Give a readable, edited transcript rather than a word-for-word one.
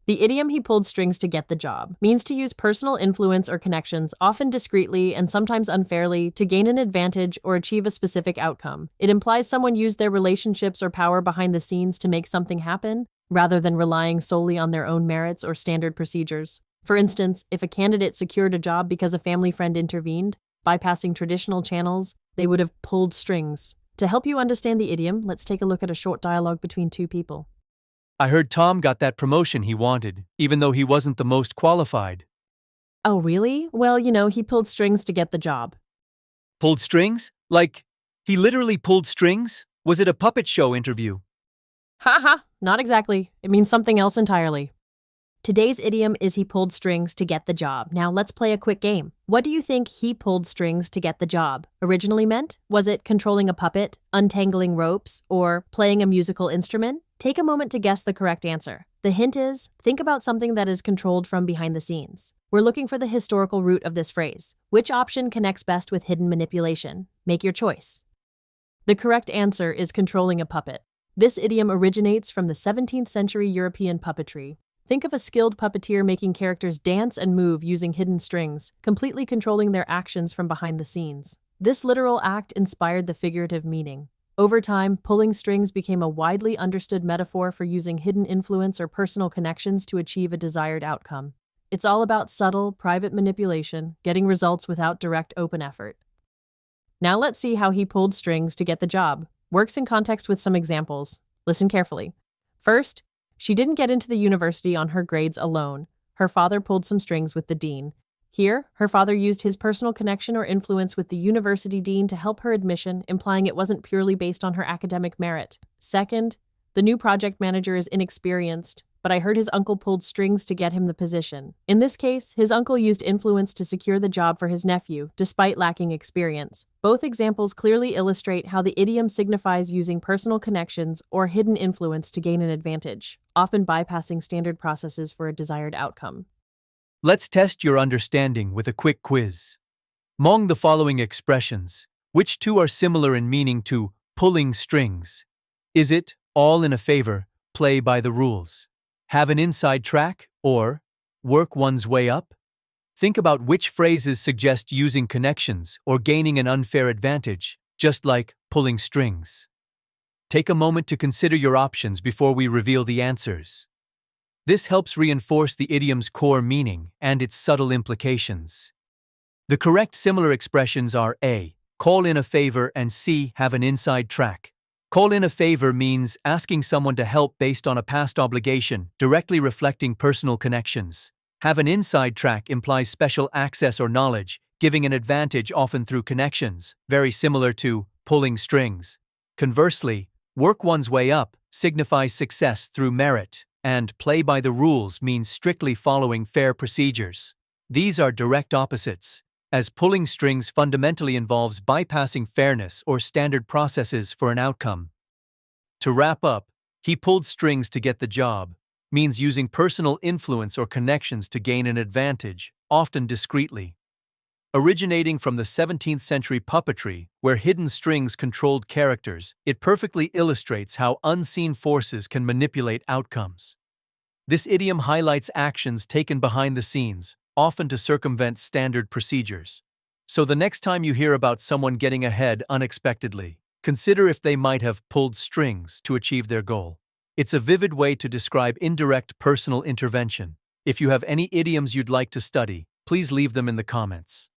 The idiom "he pulled strings to get the job" means to use personal influence or connections, often discreetly and sometimes unfairly, to gain an advantage or achieve a specific outcome. It implies someone used their relationships or power behind the scenes to make something happen, rather than relying solely on their own merits or standard procedures. For instance, if a candidate secured a job because a family friend intervened, bypassing traditional channels, they would have pulled strings. To help you understand the idiom, let's take a look at a short dialogue between two people. I heard Tom got that promotion he wanted, even though he wasn't the most qualified. Oh, really? Well, he pulled strings to get the job. Pulled strings? Like, he literally pulled strings? Was it a puppet show interview? Haha, not exactly. It means something else entirely. Today's idiom is "he pulled strings to get the job." Now let's play a quick game. What do you think "he pulled strings to get the job" originally meant? Was it controlling a puppet, untangling ropes, or playing a musical instrument? Take a moment to guess the correct answer. The hint is, think about something that is controlled from behind the scenes. We're looking for the historical root of this phrase. Which option connects best with hidden manipulation? Make your choice. The correct answer is controlling a puppet. This idiom originates from the 17th century European puppetry. Think of a skilled puppeteer making characters dance and move using hidden strings, completely controlling their actions from behind the scenes. This literal act inspired the figurative meaning. Over time, pulling strings became a widely understood metaphor for using hidden influence or personal connections to achieve a desired outcome. It's all about subtle, private manipulation, getting results without direct open effort. Now let's see how "he pulled strings to get the job" works in context with some examples. Listen carefully. First, she didn't get into the university on her grades alone. Her father pulled some strings with the dean. Here, her father used his personal connection or influence with the university dean to help her admission, implying it wasn't purely based on her academic merit. Second, the new project manager is inexperienced, but I heard his uncle pulled strings to get him the position. In this case, his uncle used influence to secure the job for his nephew, despite lacking experience. Both examples clearly illustrate how the idiom signifies using personal connections or hidden influence to gain an advantage, often bypassing standard processes for a desired outcome. Let's test your understanding with a quick quiz. Among the following expressions, which two are similar in meaning to pulling strings? Is it all in a favor, play by the rules, have an inside track, or work one's way up? Think about which phrases suggest using connections or gaining an unfair advantage, just like pulling strings. Take a moment to consider your options before we reveal the answers. This helps reinforce the idiom's core meaning and its subtle implications. The correct similar expressions are A, call in a favor, and C, have an inside track. Call in a favor means asking someone to help based on a past obligation, directly reflecting personal connections. Have an inside track implies special access or knowledge, giving an advantage often through connections, very similar to pulling strings. Conversely, work one's way up signifies success through merit, and play by the rules means strictly following fair procedures. These are direct opposites, as pulling strings fundamentally involves bypassing fairness or standard processes for an outcome. To wrap up, "he pulled strings to get the job" means using personal influence or connections to gain an advantage, often discreetly. Originating from the 17th century puppetry, where hidden strings controlled characters, it perfectly illustrates how unseen forces can manipulate outcomes. This idiom highlights actions taken behind the scenes, often to circumvent standard procedures. So the next time you hear about someone getting ahead unexpectedly, consider if they might have pulled strings to achieve their goal. It's a vivid way to describe indirect personal intervention. If you have any idioms you'd like to study, please leave them in the comments.